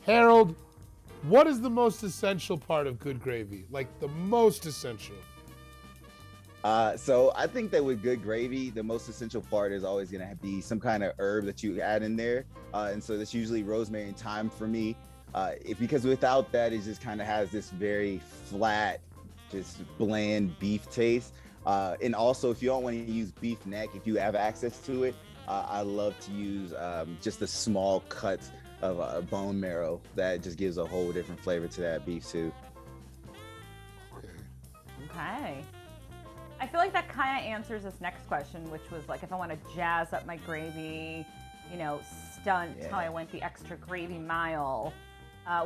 Harold, what is the most essential part of good gravy? Like the most essential? So I think that with good gravy, the most essential part is always going to be some kind of herb that you add in there. And so that's usually rosemary and thyme for me. Because without that, it just kind of has this very flat, just bland beef taste. And also, if you don't want to use beef neck, if you have access to it, I love to use just the small cuts of bone marrow. That just gives a whole different flavor to that beef too. Okay. I feel like that kind of answers this next question, which was like, if I want to jazz up my gravy, stunt how I went the extra gravy mile,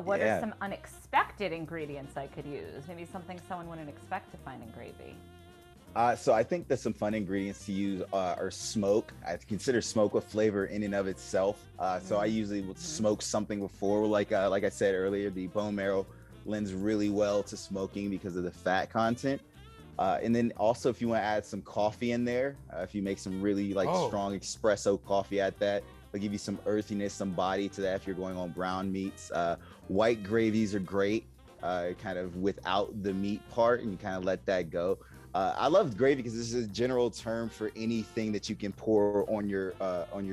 what are some unexpected ingredients I could use? Maybe something someone wouldn't expect to find in gravy. So I think that some fun ingredients to use are smoke. I consider smoke a flavor in and of itself. So I usually would smoke something before, like I said earlier, the bone marrow lends really well to smoking because of the fat content. And then also, if you want to add some coffee in there, if you make some really strong espresso coffee at that, it'll give you some earthiness, some body to that if you're going on brown meats. White gravies are great, kind of without the meat part, and you kind of let that go. I love gravy because this is a general term for anything that you can pour on your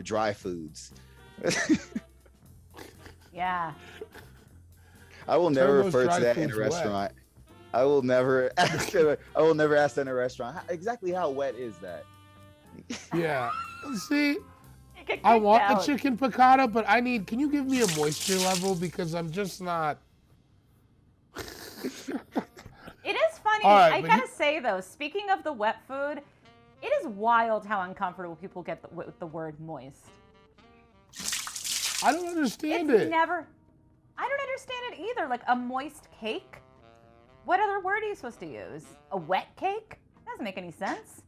dry foods. Yeah. I will never refer to that in a restaurant. I will never ask that in a restaurant. Exactly how wet is that? Yeah. See, I want the chicken piccata, but can you give me a moisture level? Because I'm just not. It is funny. Right, I gotta say though, speaking of the wet food, it is wild how uncomfortable people get with the word moist. I don't understand it. I don't understand it either. Like a moist cake? What other word are you supposed to use? A wet cake? That doesn't make any sense.